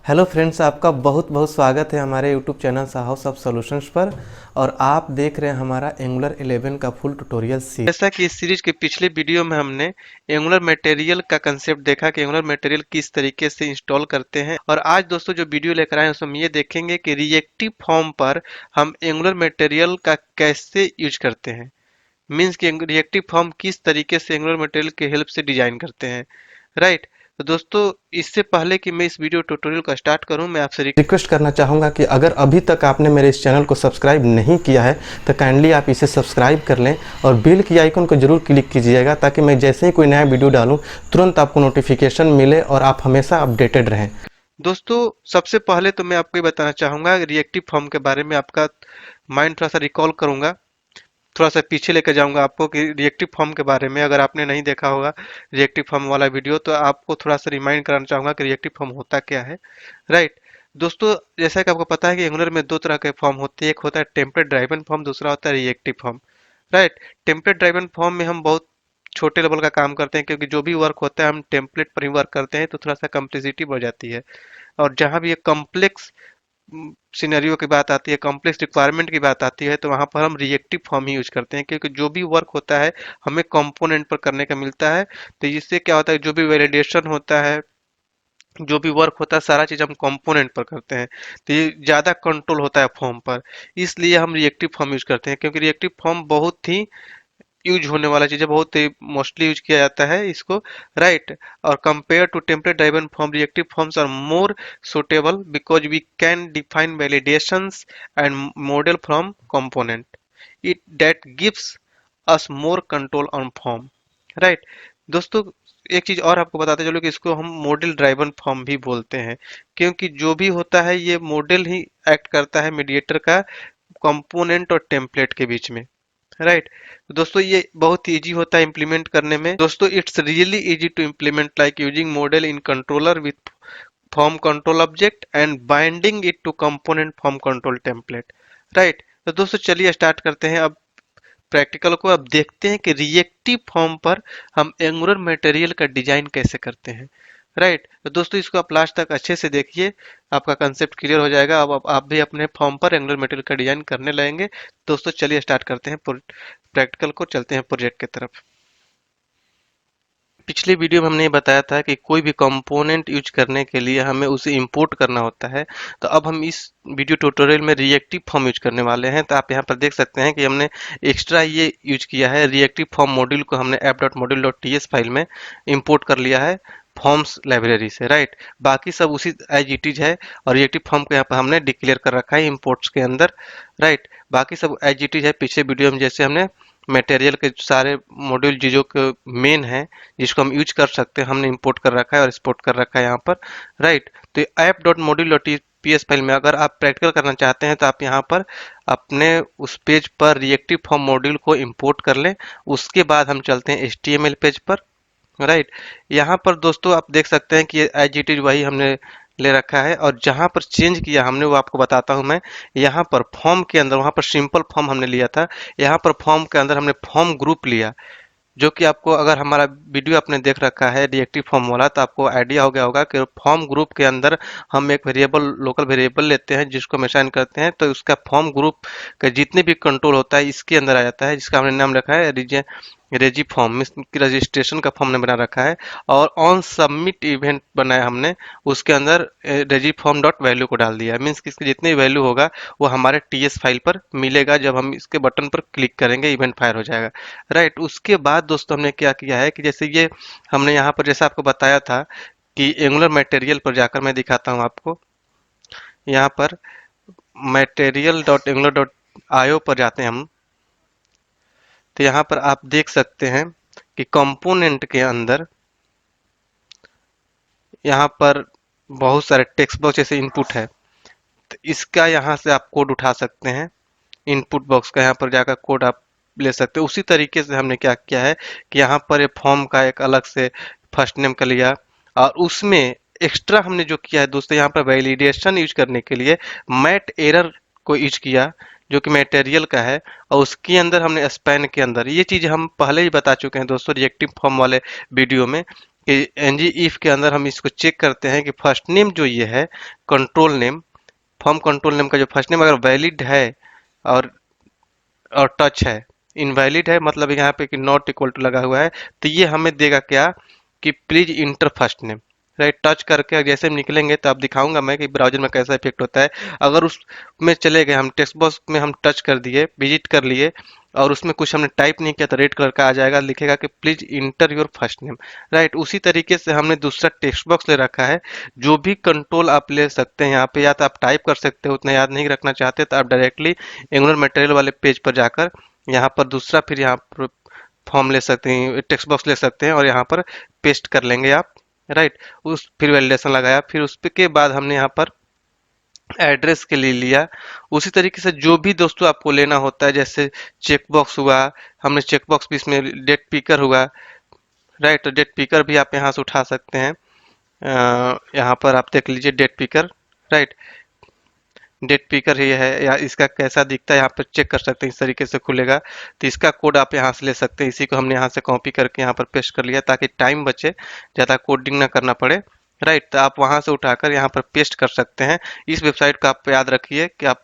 Hello friends, आपका बहुत बहुत स्वागत है हमारे YouTube channel house of solutions पर। और आप देख रहे हैं हमारा एंगुलर 11 का फुल ट्यूटोरियल सीरीज। जैसा कि इस सीरीज के पिछले वीडियो में हमने एंगुलर मटेरियल का कंसेप्ट देखा कि एंगुलर मटेरियल किस तरीके से इंस्टॉल करते हैं, और आज दोस्तों जो वीडियो लेकर आए हैं उसमें हम ये देखेंगे कि रिएक्टिव फॉर्म पर हम एंगुलर मटेरियल का कैसे यूज करते हैं। मीन्स कि रिएक्टिव फॉर्म किस तरीके से एंगुलर मटेरियल के हेल्प से डिजाइन करते हैं, राइट। तो दोस्तों, इससे पहले कि मैं इस वीडियो ट्यूटोरियल का स्टार्ट करूं, मैं आपसे रिक्वेस्ट करना चाहूँगा कि अगर अभी तक आपने मेरे इस चैनल को सब्सक्राइब नहीं किया है तो काइंडली आप इसे सब्सक्राइब कर लें और बेल की आइकन को जरूर क्लिक कीजिएगा, ताकि मैं जैसे ही कोई नया वीडियो डालूं तुरंत आपको नोटिफिकेशन मिले और आप हमेशा अपडेटेड रहें। दोस्तों, सबसे पहले तो मैं आपको ये बताना चाहूंगा रिएक्टिव फॉर्म के बारे में। आपका माइंड थोड़ा सा रिकॉल करूंगा, थोड़ा सा पीछे लेकर जाऊंगा आपको कि रिएक्टिव फॉर्म के बारे में अगर आपने नहीं देखा होगा रिएक्टिव फॉर्म वाला वीडियो, तो आपको थोड़ा सा रिमाइंड कराना चाहूंगा कि रिएक्टिव फॉर्म होता क्या है, राइट। दोस्तों, जैसा कि आपको पता है कि एंगुलर में दो तरह के फॉर्म होते हैं, एक होता है टेम्पलेट ड्राइवन फॉर्म, दूसरा होता है reactive form, right. Template driven form में हम बहुत छोटे लेवल का काम करते हैं, क्योंकि जो भी वर्क होता है हम टेम्पलेट पर ही वर्क करते हैं, तो थोड़ा सा कम्प्लेक्सिटी बढ़ जाती है। और जहां भी ये कॉम्प्लेक्स सिनेरियो की बात आती है, कॉम्प्लेक्स रिक्वायरमेंट की बात आती है, तो वहां पर हम रिएक्टिव फॉर्म ही यूज करते हैं, क्योंकि जो भी वर्क होता है हमें कंपोनेंट पर करने का मिलता है। तो इससे क्या होता है, जो भी वैलिडेशन होता है, जो भी वर्क होता है, सारा चीज हम कंपोनेंट पर करते हैं, तो ये ज्यादा कंट्रोल होता है फॉर्म पर। इसलिए हम रिएक्टिव फॉर्म यूज करते हैं, क्योंकि रिएक्टिव फॉर्म बहुत ही यूज होने वाला चीज है, बहुत ही मोस्टली यूज किया जाता है इसको, राइट। और compare to template driven form, reactive forms are more suitable because we can define validations and model from component it that gives us more control on form, right. दोस्तों, एक चीज और आपको बताते चलो कि इसको हम मॉडल ड्राइवन फॉर्म भी बोलते हैं, क्योंकि जो भी होता है ये मॉडल ही एक्ट करता है मीडिएटर का कंपोनेंट और टेम्पलेट के बीच में, राइट। तो दोस्तों, ये बहुत इजी होता है इम्प्लीमेंट करने में। दोस्तों, it's really easy to implement like using model in controller with form control object and binding it to component form control template, right. तो दोस्तों, चलिए स्टार्ट करते हैं अब प्रैक्टिकल को। अब देखते हैं कि रिएक्टिव फॉर्म पर हम एंगुलर मटेरियल का डिजाइन कैसे करते हैं, राइट। तो दोस्तों, इसको आप लास्ट तक अच्छे से देखिए, आपका कंसेप्ट क्लियर हो जाएगा। अब आप भी अपने फॉर्म पर एंगुलर मटेरियल का डिजाइन करने लगेंगे। दोस्तों, चलिए स्टार्ट करते हैं प्रैक्टिकल को, चलते हैं प्रोजेक्ट की तरफ। पिछले वीडियो में हमने ये बताया था कि कोई भी कंपोनेंट यूज करने के लिए हमें उसे इंपोर्ट करना होता है। तो अब हम इस वीडियो ट्यूटोरियल में रिएक्टिव फॉर्म यूज करने वाले हैं। तो आप यहाँ पर देख सकते हैं कि हमने एक्स्ट्रा ये यूज किया है, रिएक्टिव फॉर्म मॉड्यूल को हमने app.module.ts फाइल में इंपोर्ट कर लिया है फॉर्म्स लाइब्रेरी से, राइट। बाकी सब उसी एज इट इज है, और रिएक्टिव फॉर्म को यहाँ पर हमने डिक्लेयर कर रखा है इंपोर्ट्स के अंदर, राइट। बाकी सब एज इट इज है। पिछले वीडियो में जैसे हमने मटेरियल के सारे मॉड्यूल जो मेन है जिसको हम यूज कर सकते हैं, हमने इंपोर्ट कर रखा है और एक्सपोर्ट कर रखा है यहाँ पर, राइट। तो app.module.ts फाइल में अगर आप प्रैक्टिकल करना चाहते हैं तो आप यहाँ पर अपने उस पेज पर रिएक्टिव फॉर्म मॉड्यूल को इंपोर्ट कर लें। उसके बाद हम चलते हैं HTML पेज पर, राइट। यहाँ पर दोस्तों आप देख सकते हैं कि एज इट इज वही हमने ले रखा है, और जहां पर चेंज किया हमने वो आपको बताता हूं मैं। यहाँ पर फॉर्म के अंदर, वहां पर सिंपल फॉर्म हमने लिया था, यहाँ पर फॉर्म के अंदर हमने फॉर्म ग्रुप लिया, जो कि आपको अगर हमारा वीडियो आपने देख रखा है रिएक्टिव फॉर्म वाला, तो आपको आइडिया हो गया होगा कि फॉर्म ग्रुप के अंदर हम एक वेरिएबल, लोकल वेरिएबल लेते हैं जिसको हम असाइन करते हैं, तो उसका फॉर्म ग्रुप का जितने भी कंट्रोल होता है इसके अंदर आ जाता है, जिसका हमने नाम रखा है रेजी फॉर्म, मीन्स रजिस्ट्रेशन का फॉर्म ने बना रखा है। और ऑन सबमिट इवेंट बनाया हमने, उसके अंदर रेजी फॉर्म डॉट वैल्यू को डाल दिया, मीन्स कि इसकी जितनी वैल्यू होगा वो हमारे टीएस फाइल पर मिलेगा। जब हम इसके बटन पर क्लिक करेंगे इवेंट फायर हो जाएगा, राइट। उसके बाद दोस्तों हमने क्या किया है कि जैसे ये हमने यहाँ पर जैसा आपको बताया था कि एंगुलर मटेरियल पर जाकर मैं दिखाता हूँ आपको। यहाँ पर material dot angular dot IO पर जाते हैं हम, तो यहाँ पर आप देख सकते हैं कि कंपोनेंट के अंदर यहाँ पर बहुत सारे टेक्स्ट बॉक्स जैसे इनपुट है, तो इसका यहाँ से आप कोड उठा सकते हैं। इनपुट बॉक्स का यहाँ पर जाकर कोड आप ले सकते हो। उसी तरीके से हमने क्या किया है कि यहाँ पर ये फॉर्म का एक अलग से फर्स्ट नेम का लिया, और उसमें एक्स्ट्रा हमने जो किया है दोस्तों, यहाँ पर वैलिडेशन यूज करने के लिए मैट एरर को यूज किया, जो कि मटेरियल का है। और उसके अंदर हमने स्पैन के अंदर, ये चीज हम पहले ही बता चुके हैं दोस्तों रिएक्टिव फॉर्म वाले वीडियो में, एनजी इफ के अंदर हम इसको चेक करते हैं कि फर्स्ट नेम जो ये है control name, form control name का जो फर्स्ट नेम अगर वैलिड है और टच है, इनवैलिड है मतलब यहाँ पे कि नॉट इक्वल टू लगा हुआ है, तो ये हमें देगा क्या कि please inter first name. Right, touch करके जैसे हम निकलेंगे तो आप दिखाऊंगा मैं कि ब्राउजर में कैसा इफेक्ट होता है। अगर उसमें चले गए, हम टेक्स्ट बॉक्स में हम टच कर दिए, विजिट कर लिए और उसमें कुछ हमने टाइप नहीं किया तो रेड कलर का आ जाएगा, लिखेगा कि please inter your first name. Right, उसी तरीके से हमने दूसरा टेक्स्ट बॉक्स ले रखा है। जो भी कंट्रोल आप ले सकते हैं यहाँ पे, या तो आप टाइप कर सकते हो, उतना याद नहीं रखना चाहते तो आप डायरेक्टली एंगुलर मटेरियल वाले पेज पर जाकर यहाँ पर दूसरा फिर यहाँ पर फॉर्म ले सकते हैं, टेक्स्ट बॉक्स ले सकते हैं और यहाँ पर पेस्ट कर लेंगे आप। राइट, उस फिर वैलिडेशन लगाया, फिर उसके बाद हमने यहाँ पर एड्रेस के लिए लिया। उसी तरीके से जो भी दोस्तों आपको लेना होता है, जैसे चेक बॉक्स हुआ, हमने चेक बॉक्स भी इसमें, डेट पिकर हुआ। राइट, तो डेट पिकर भी आप यहाँ से उठा सकते हैं। यहाँ पर आप देख लीजिए date picker. Right, date picker ये है, या इसका कैसा दिखता है यहाँ पर चेक कर सकते हैं, इस तरीके से खुलेगा। तो इसका कोड आप यहाँ से ले सकते हैं, इसी को हमने यहाँ से कॉपी करके यहाँ पर पेस्ट कर लिया ताकि टाइम बचे, ज़्यादा कोडिंग ना करना पड़े। राइट, तो आप वहाँ से उठाकर यहाँ पर पेस्ट कर सकते हैं। इस वेबसाइट का आप याद रखिए कि आप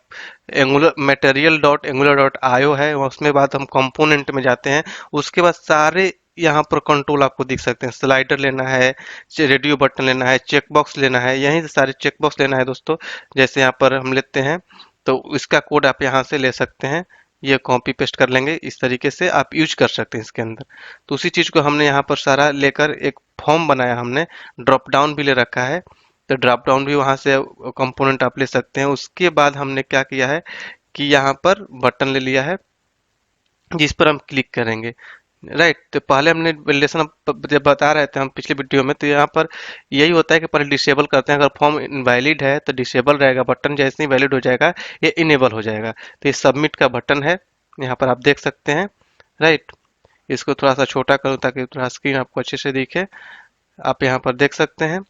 एंगुलर material.angular.io है, उसमें बाद हम कंपोनेंट में जाते हैं। उसके बाद सारे यहाँ पर कंट्रोल आपको दिख सकते हैं, स्लाइडर लेना है, रेडियो बटन लेना है, चेक बॉक्स लेना है, यहीं से सारे चेक बॉक्स लेना है दोस्तों। जैसे यहाँ पर हम लेते हैं तो इसका कोड आप यहाँ से ले सकते हैं, ये कॉपी पेस्ट कर लेंगे, इस तरीके से आप यूज कर सकते हैं इसके अंदर। तो उसी चीज को हमने यहाँ पर सारा लेकर एक फॉर्म बनाया हमने, ड्रॉप डाउन भी ले रखा है, तो ड्रॉप डाउन भी वहां से कंपोनेंट आप ले सकते हैं। उसके बाद हमने क्या किया है कि यहाँ पर बटन ले लिया है जिस पर हम क्लिक करेंगे। राइट, तो पहले हमने वैलिडेशन जब बता रहे थे हम पिछले वीडियो में, तो यहाँ पर यही होता है कि पहले डिसेबल करते हैं, अगर फॉर्म इनवैलिड है तो डिसेबल रहेगा बटन, जैसे ही वैलिड हो जाएगा ये इनेबल हो जाएगा। तो ये सबमिट का बटन है, यहाँ पर आप देख सकते हैं। राइट, इसको थोड़ा सा छोटा करूँ ताकि थोड़ा स्क्रीन आपको अच्छे से दिखे, आप यहाँ पर देख सकते हैं।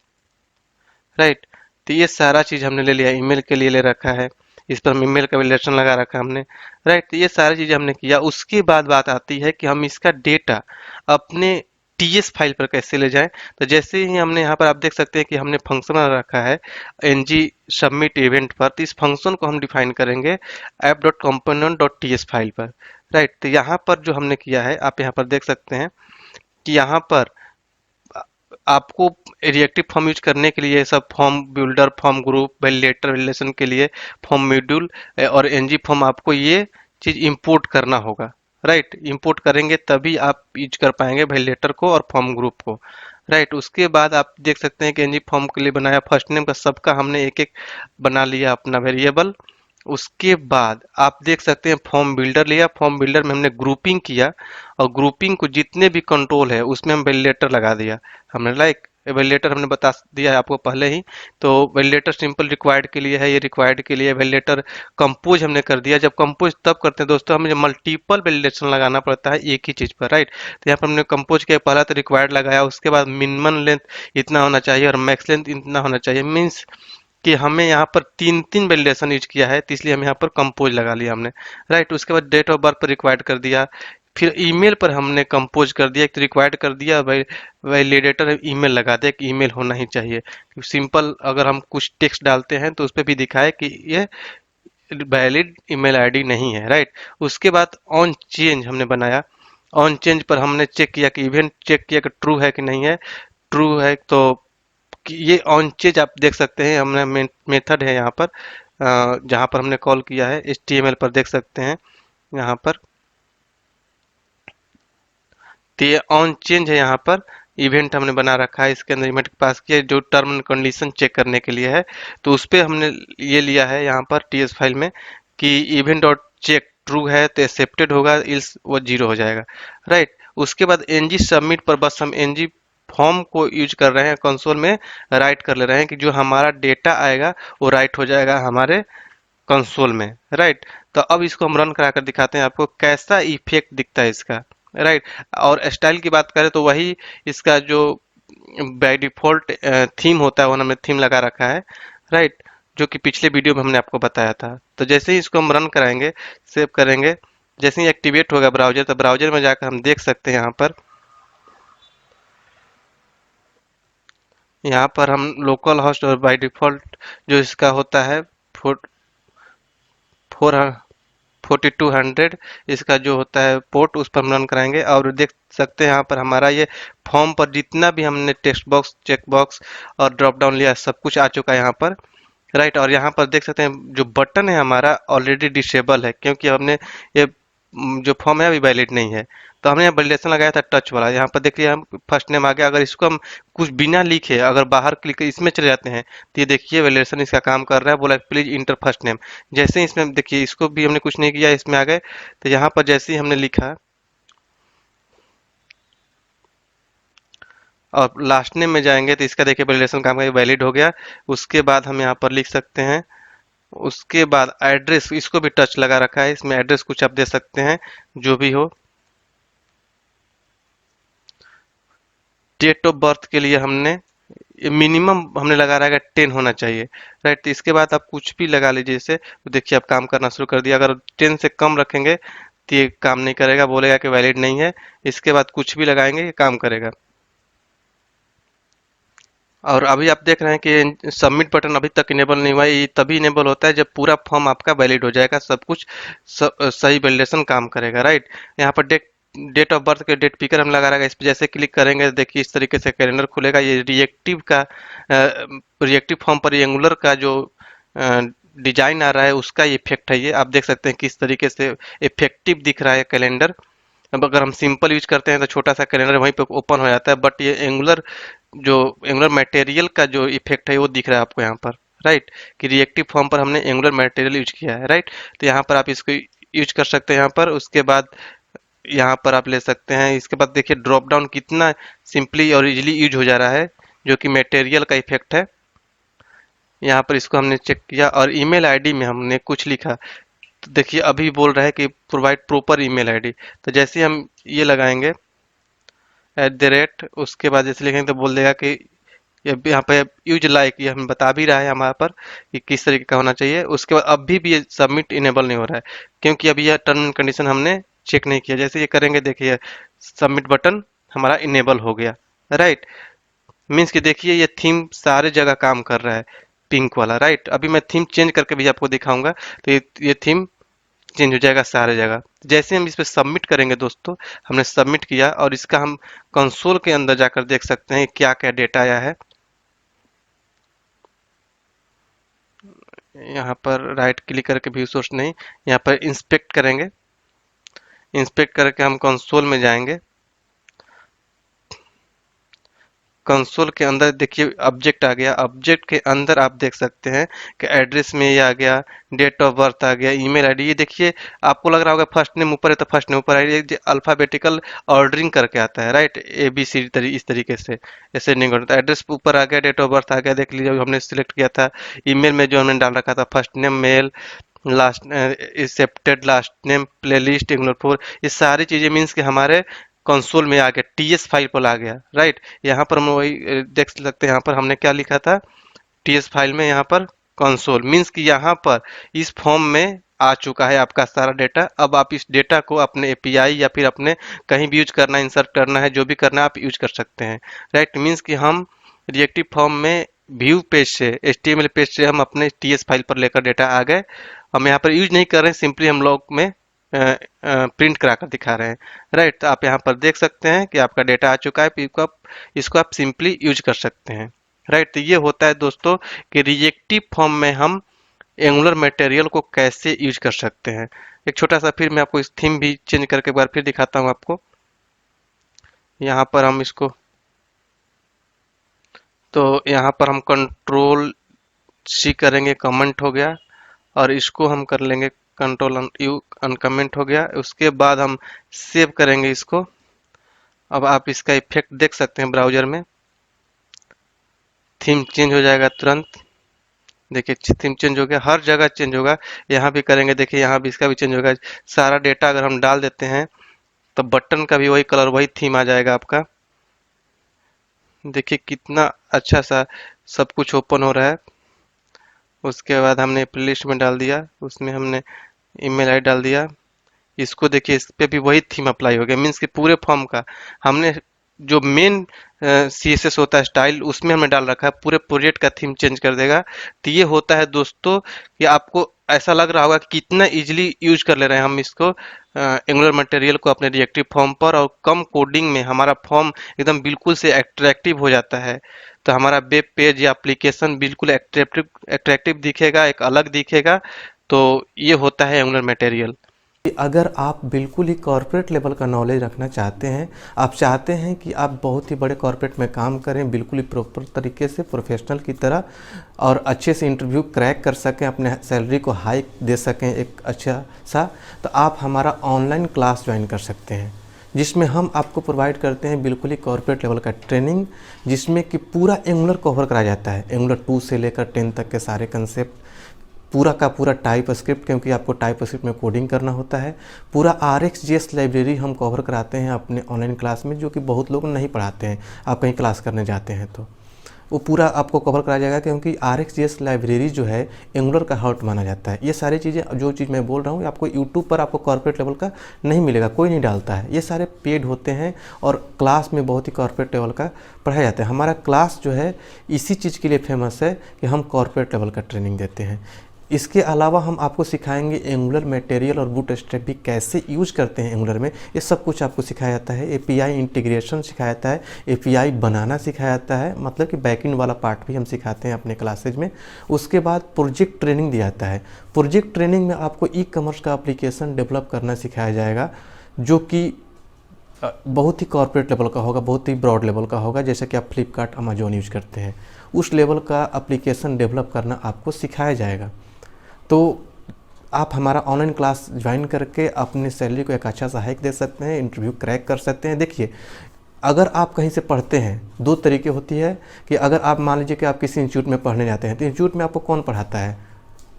राइट, तो ये सारा चीज हमने ले लिया, ईमेल के लिए ले रखा है, इस पर हम ईमेल का वैलिडेशन लगा रखा है हमने। राइट, तो ये सारी चीजें हमने किया। उसके बाद बात आती है कि हम इसका डेटा अपने टीएस फाइल पर कैसे ले जाएं। तो जैसे ही हमने यहाँ पर आप देख सकते हैं कि हमने फंक्शन रखा है ng सबमिट इवेंट पर, तो इस फंक्शन को हम डिफाइन करेंगे app.component.ts फाइल पर। राइट, तो यहाँ पर जो हमने किया है आप यहाँ पर देख सकते हैं कि यहाँ पर आपको रिएक्टिव फॉर्म यूज करने के लिए सब form builder, form group, validator validation के लिए फॉर्म मॉड्यूल और एनजी फॉर्म, आपको ये चीज इंपोर्ट करना होगा। राइट, इंपोर्ट करेंगे तभी आप यूज कर पाएंगे वैलिडेटर को और फॉर्म ग्रुप को। राइट, उसके बाद आप देख सकते हैं कि एनजी फॉर्म के लिए बनाया फर्स्ट नेम का सबका हमने एक एक बना लिया अपना वेरिएबल। उसके बाद आप देख सकते हैं फॉर्म बिल्डर लिया, फॉर्म बिल्डर में हमने ग्रुपिंग किया और ग्रुपिंग को जितने भी कंट्रोल है उसमें हम वैलिडेटर लगा दिया हमने। लाइक वैलिडेटर हमने बता दिया है आपको पहले ही, तो वैलिडेटर सिंपल रिक्वायर्ड के लिए है, ये रिक्वायर्ड के लिए वैलिडेटर कंपोज हमने कर दिया। जब कंपोज तब करते हैं दोस्तों हमें मल्टीपल वैलिडेशन लगाना पड़ता है एक ही चीज पर। राइट, तो यहाँ पर हमने कंपोज किया, पहला तो रिक्वायर्ड लगाया, उसके बाद मिनिमम लेंथ इतना होना चाहिए और मैक्स लेंथ इतना होना चाहिए, मीन्स कि हमें यहाँ पर तीन तीन वैलिडेशन यूज किया है, तो इसलिए हम यहाँ पर कंपोज लगा लिया हमने। राइट, उसके बाद डेट ऑफ बर्थ पर रिक्वायर्ड कर दिया, फिर ईमेल पर हमने कंपोज कर दिया, एक तो रिक्वायर्ड कर दिया, वैलिडेटर ईमेल लगा दिया कि ईमेल होना ही चाहिए। सिंपल अगर हम कुछ टेक्स्ट डालते हैं तो उस पर भी दिखाए कि ये वैलिड ईमेल आईडी नहीं है। राइट, उसके बाद ऑन चेंज हमने बनाया, ऑन चेंज पर हमने चेक किया कि इवेंट चेक किया कि ट्रू है कि नहीं है। ट्रू है तो कि ये ऑन चेंज आप देख सकते हैं, हमने मेथड है यहाँ पर जहाँ पर हमने कॉल किया है HTML पर देख सकते हैं यहाँ पर, तो ये ऑन चेंज है। यहाँ पर इवेंट हमने बना रखा है, इसके अंदर इवेंट पास किया जो टर्म एंड कंडीशन चेक करने के लिए है, तो उस पर हमने ये लिया है यहाँ पर टीएस फाइल में कि इवेंट डॉट चेक ट्रू है तो एक्सेप्टेड होगा, इल्स वो जीरो हो जाएगा। राइट, उसके बाद एनजी सबमिट पर बस हम एनजी फॉर्म को यूज कर रहे हैं, कंसोल में राइट कर ले रहे हैं कि जो हमारा डेटा आएगा वो राइट हो जाएगा हमारे कंसोल में। राइट, तो अब इसको हम रन करा कर दिखाते हैं आपको कैसा इफेक्ट दिखता है इसका। राइट, और स्टाइल की बात करें तो वही इसका जो बाय डिफॉल्ट थीम होता है वो हमने थीम लगा रखा है। राइट, जो कि पिछले वीडियो में हमने आपको बताया था। तो जैसे ही इसको हम रन कराएंगे, सेव करेंगे, जैसे ही एक्टिवेट होगा ब्राउजर, तो ब्राउजर में जाकर हम देख सकते हैं यहाँ पर यहाँ पर हम लोकल होस्ट और बाय डिफ़ॉल्ट जो इसका होता है फोर 4200 इसका जो होता है पोर्ट, उस पर हम रन कराएंगे। और देख सकते हैं यहाँ पर हमारा ये फॉर्म पर जितना भी हमने टेक्स्ट बॉक्स, चेक बॉक्स और ड्रॉप डाउन लिया, सब कुछ आ चुका है यहाँ पर, राइट। और यहाँ पर देख सकते हैं जो बटन है हमारा ऑलरेडी डिसेबल है, क्योंकि हमने ये जो फॉर्म है अभी वैलिड नहीं है। तो हमने यहाँ वैलिडेशन लगाया था टच वाला। यहाँ पर देखिए हम फर्स्ट नेम आ गया। अगर इसको हम कुछ बिना लिखे अगर बाहर क्लिक इसमें चले जाते हैं तो ये देखिए वैलिडेशन इसका काम कर रहा है। बोला प्लीज इंटर फर्स्ट नेम। जैसे ही इसमें देखिए, इसको भी हमने कुछ नहीं किया, इसमें आ गए। तो यहाँ पर जैसे ही हमने लिखा और लास्ट नेम में जाएंगे तो इसका देखिए वैलिडेशन काम का वैलिड हो गया। उसके बाद हम यहाँ पर लिख सकते हैं, उसके बाद एड्रेस, इसको भी टच लगा रखा है, इसमें एड्रेस कुछ आप दे सकते हैं जो भी हो। डेट ऑफ बर्थ के लिए हमने मिनिमम हमने लगा रखा है 10 होना चाहिए, राइट। तो इसके बाद आप कुछ भी लगा लीजिए इसे, तो देखिए अब काम करना शुरू कर दिया। अगर 10 से कम रखेंगे तो ये काम नहीं करेगा, बोलेगा कि वैलिड नहीं है। इसके बाद कुछ भी लगाएंगे ये काम करेगा। और अभी आप देख रहे हैं कि सबमिट बटन अभी तक इनेबल नहीं हुआ है। ये तभी इनेबल होता है जब पूरा फॉर्म आपका वैलिड हो जाएगा, सब कुछ सही वैलिडेशन काम करेगा, राइट। यहाँ पर डेट ऑफ बर्थ के डेट पिकर हम लगा रहेगा। इस पर जैसे क्लिक करेंगे देखिए इस तरीके से कैलेंडर खुलेगा। ये रिएक्टिव का रिएक्टिव फॉर्म पर एंगुलर का जो डिजाइन आ रहा है उसका इफेक्ट है। ये आप देख सकते हैं किस तरीके से इफेक्टिव दिख रहा है कैलेंडर। अब अगर हम सिंपल यूज करते हैं तो छोटा सा कैलेंडर वहीं पे ओपन हो जाता है, बट ये जो एंगुलर मटेरियल का जो इफेक्ट है वो दिख रहा है आपको यहाँ पर, राइट। कि रिएक्टिव फॉर्म पर हमने एंगुलर मटेरियल यूज किया है, राइट। तो यहाँ पर आप इसको यूज कर सकते हैं यहाँ पर। उसके बाद यहाँ पर आप ले सकते हैं। इसके बाद देखिए ड्रॉप डाउन कितना सिंपली और इजीली यूज हो जा रहा है, जो कि मटेरियल का इफेक्ट है। यहाँ पर इसको हमने चेक किया और ईमेल आईडी में हमने कुछ लिखा, तो देखिए अभी बोल रहा है कि प्रोवाइड प्रॉपर ईमेल आईडी। तो जैसे ही हम ये लगाएंगे @ उसके बाद जैसे लिखेंगे तो बोल देगा कि ये यहाँ पे यूज लाइक, ये हमें बता भी रहा है हमारे पर कि किस तरीके का होना चाहिए। उसके बाद अभी भी ये सबमिट इनेबल नहीं हो रहा है, क्योंकि अभी यह टर्म एंड कंडीशन हमने चेक नहीं किया। जैसे ये करेंगे देखिए सबमिट बटन हमारा इनेबल हो गया, राइट। मीन्स कि देखिए ये थीम सारे जगह काम कर रहा है, पिंक वाला, राइट। अभी मैं थीम चेंज करके भी आपको दिखाऊंगा, तो ये थीम चेंज हो जाएगा सारे जगह। जैसे हम इस पे सबमिट करेंगे दोस्तों, हमने सबमिट किया और इसका हम कंसोल के अंदर जाकर देख सकते हैं क्या क्या डेटा आया है। यहाँ पर राइट क्लिक करके व्यू सोर्स नहीं, यहाँ पर इंस्पेक्ट करेंगे। इंस्पेक्ट करके हम कंसोल में जाएंगे। कंसोल के अंदर देखिए ऑब्जेक्ट आ गया। ऑब्जेक्ट के अंदर आप देख सकते हैं कि एड्रेस में ये आ गया, डेट ऑफ बर्थ आ गया, ईमेल आईडी। ये देखिए आपको लग रहा होगा फर्स्ट नेम ऊपर है तो फर्स्ट नेम ऊपर है, ये अल्फाबेटिकल ऑर्डरिंग करके आता है, राइट। ABCD इस तरीके से ऐसे नहीं होता। एड्रेस ऊपर आ गया, डेट ऑफ बर्थ आ गया, देख लीजिए हमने सिलेक्ट किया था। ईमेल में जो हमने डाल रखा था first name mail, last accepted last name, playlist ignore 4, ये सारी चीजें मीन्स कि हमारे कंसोल में आ गया, TS फाइल पर आ गया, राइट। यहाँ पर हम वही देख सकते हैं। यहाँ पर हमने क्या लिखा था TS फाइल में, यहाँ पर कंसोल मीन्स कि यहाँ पर इस फॉर्म में आ चुका है आपका सारा डेटा। अब आप इस डेटा को अपने API या फिर अपने कहीं भी यूज करना, इंसर्ट करना है, जो भी करना है आप यूज कर सकते हैं, राइट। मीन्स कि हम रिएक्टिव फॉर्म में व्यू पेज से, HTML पेज से हम अपने TS फाइल पर लेकर डेटा आ गए। हम यहाँ पर यूज नहीं कर रहे हैं, सिंपली हम लोग में प्रिंट कराकर दिखा रहे हैं, राइट। तो आप यहाँ पर देख सकते हैं कि आपका डेटा आ चुका है, इसको आप सिंपली यूज कर सकते हैं, राइट। तो ये होता है दोस्तों कि रिएक्टिव फॉर्म में हम एंगुलर मटेरियल को कैसे यूज कर सकते हैं। एक छोटा सा फिर मैं आपको इस थीम भी चेंज करके एक बार फिर दिखाता हूँ आपको। यहाँ पर हम इसको, तो यहाँ पर हम कंट्रोल C करेंगे, कमेंट हो गया। और इसको हम कर लेंगे कंट्रोल अनकमेंट हो गया। उसके बाद हम सेव करेंगे इसको। अब आप इसका इफेक्ट देख सकते हैं ब्राउजर में, थीम चेंज हो जाएगा तुरंत। देखिए थीम चेंज हो गया, हर जगह चेंज होगा। यहाँ भी करेंगे देखिए, यहाँ भी इसका भी चेंज होगा। सारा डेटा अगर हम डाल देते हैं तो बटन का भी वही कलर, वही थीम आ जाएगा आपका। देखिए कितना अच्छा सा सब कुछ ओपन हो रहा है। उसके बाद हमने प्लेलिस्ट में डाल दिया, उसमें हमने ईमेल आईडी डाल दिया। इसको देखिए, इस पे भी वही थीम अप्लाई हो गया। मीन्स कि पूरे फॉर्म का हमने जो मेन CSS होता है स्टाइल, उसमें हमने डाल रखा है, पूरे प्रोजेक्ट का थीम चेंज कर देगा। तो ये होता है दोस्तों कि आपको ऐसा लग रहा होगा कि कितना इजीली यूज कर ले रहे हैं हम इसको एंगुलर मटेरियल को अपने रिएक्टिव फॉर्म पर, और कम कोडिंग में हमारा फॉर्म एकदम बिल्कुल से अट्रैक्टिव हो जाता है। तो हमारा वेब पेज या एप्लीकेशन बिल्कुल अट्रैक्टिव अट्रैक्टिव दिखेगा, एक अलग दिखेगा। तो ये होता है एंगुलर मटेरियल। अगर आप बिल्कुल ही कॉर्पोरेट लेवल का नॉलेज रखना चाहते हैं, आप चाहते हैं कि आप बहुत ही बड़े कॉर्पोरेट में काम करें बिल्कुल ही प्रॉपर तरीके से प्रोफेशनल की तरह, और अच्छे से इंटरव्यू क्रैक कर सकें, अपने सैलरी को हाई दे सकें एक अच्छा सा, तो आप हमारा ऑनलाइन क्लास ज्वाइन कर सकते हैं, जिसमें हम आपको प्रोवाइड करते हैं बिल्कुल ही कॉर्पोरेट लेवल का ट्रेनिंग, जिसमें कि पूरा एंगुलर कवर कराया जाता है। एंगुलर 2 से लेकर 10 तक के सारे कंसेप्ट, पूरा का पूरा टाइप स्क्रिप्ट, क्योंकि आपको टाइप स्क्रिप्ट में कोडिंग करना होता है। पूरा RxJS लाइब्रेरी हम कवर कराते हैं अपने ऑनलाइन क्लास में, जो कि बहुत लोग नहीं पढ़ाते हैं। आप कहीं क्लास करने जाते हैं तो वो पूरा आपको कवर कराया जाएगा, क्योंकि RxJS लाइब्रेरी जो है एंगुलर का हार्ट माना जाता है। ये सारी चीज़ें, जो चीज़ मैं बोल रहा हूँ, आपको यूट्यूब पर आपको कॉर्पोरेट लेवल का नहीं मिलेगा, कोई नहीं डालता है। ये सारे पेड होते हैं और क्लास में बहुत ही कॉर्पोरेट लेवल का पढ़ाया जाता है। हमारा क्लास जो है इसी चीज़ के लिए फेमस है कि हम कॉर्पोरेट लेवल का ट्रेनिंग देते हैं। इसके अलावा हम आपको सिखाएंगे एंगुलर मटेरियल और बूटस्ट्रैप भी कैसे यूज करते हैं एंगुलर में, ये सब कुछ आपको सिखाया जाता है। API इंटीग्रेशन सिखाया जाता है, API बनाना सिखाया जाता है, मतलब कि बैकएंड वाला पार्ट भी हम सिखाते हैं अपने क्लासेज में। उसके बाद प्रोजेक्ट ट्रेनिंग दिया जाता है। प्रोजेक्ट ट्रेनिंग में आपको ई-कॉमर्स का एप्लीकेशन डेवलप करना सिखाया जाएगा, जो कि बहुत ही कॉर्पोरेट लेवल का होगा, बहुत ही ब्रॉड लेवल का होगा। जैसे कि आप फ्लिपकार्ट, अमेजोन यूज करते हैं, उस लेवल का एप्लीकेशन डेवलप करना आपको सिखाया जाएगा। तो आप हमारा ऑनलाइन क्लास ज्वाइन करके अपने सैलरी को एक अच्छा सा हाइक दे सकते हैं, इंटरव्यू क्रैक कर सकते हैं। देखिए, अगर आप कहीं से पढ़ते हैं, दो तरीके होती है कि अगर आप मान लीजिए कि आप किसी इंस्टीट्यूट में पढ़ने जाते हैं, तो इंस्टीट्यूट में आपको कौन पढ़ाता है?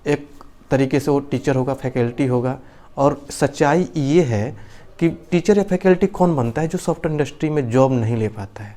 एक तरीके से वो टीचर होगा, फैकल्टी होगा। और सच्चाई ये है कि टीचर या फैकल्टी कौन बनता है? जो सॉफ्टवेयर इंडस्ट्री में जॉब नहीं ले पाता है,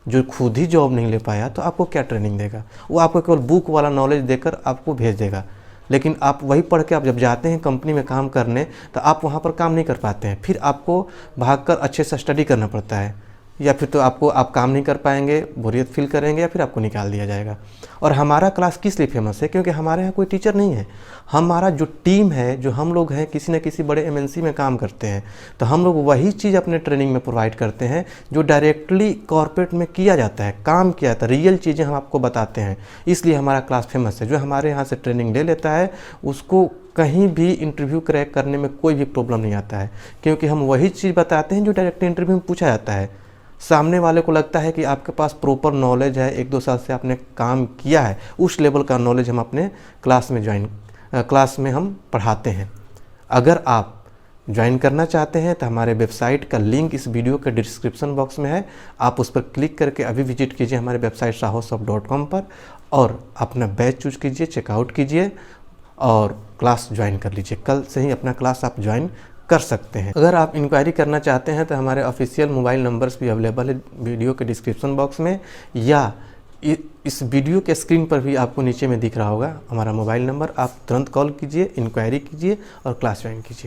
जो खुद ही जॉब नहीं ले पाया, तो आपको क्या ट्रेनिंग देगा? वो आपको केवल बुक वाला नॉलेज देकर आपको भेज देगा। लेकिन आप वही पढ़ के आप जब जाते हैं कंपनी में काम करने, तो आप वहाँ पर काम नहीं कर पाते हैं। फिर आपको भागकर अच्छे से स्टडी करना पड़ता है, या फिर तो आप काम नहीं कर पाएंगे, बोरियत फील करेंगे, या फिर आपको निकाल दिया जाएगा। और हमारा क्लास किस लिए फेमस है? क्योंकि हमारे यहाँ कोई टीचर नहीं है। हमारा जो टीम है, जो हम लोग हैं, किसी न किसी बड़े MNC में काम करते हैं, तो हम लोग वही चीज़ अपने ट्रेनिंग में प्रोवाइड करते हैं जो डायरेक्टली कॉर्पोरेट में किया जाता है, काम किया जाता है, रियल चीज़ें हम आपको बताते हैं। इसलिए हमारा क्लास फेमस है। जो हमारे यहाँ से ट्रेनिंग ले लेता है, उसको कहीं भी इंटरव्यू क्रैक करने में कोई भी प्रॉब्लम नहीं आता है, क्योंकि हम वही चीज़ बताते हैं जो डायरेक्टली इंटरव्यू में पूछा जाता है। सामने वाले को लगता है कि आपके पास प्रॉपर नॉलेज है, 1-2 साल से आपने काम किया है, उस लेवल का नॉलेज हम अपने क्लास में हम पढ़ाते हैं। अगर आप ज्वाइन करना चाहते हैं तो हमारे वेबसाइट का लिंक इस वीडियो के डिस्क्रिप्शन बॉक्स में है। आप उस पर क्लिक करके अभी विजिट कीजिए हमारे वेबसाइट sahosoft.com पर, और अपना बैच चूज कीजिए, चेकआउट कीजिए और क्लास ज्वाइन कर लीजिए। कल से ही अपना क्लास आप ज्वाइन कर सकते हैं। अगर आप इंक्वायरी करना चाहते हैं तो हमारे ऑफिशियल मोबाइल नंबर्स भी अवेलेबल है वीडियो के डिस्क्रिप्शन बॉक्स में, या इस वीडियो के स्क्रीन पर भी आपको नीचे में दिख रहा होगा हमारा मोबाइल नंबर। आप तुरंत कॉल कीजिए, इंक्वायरी कीजिए और क्लास ज्वाइन कीजिए।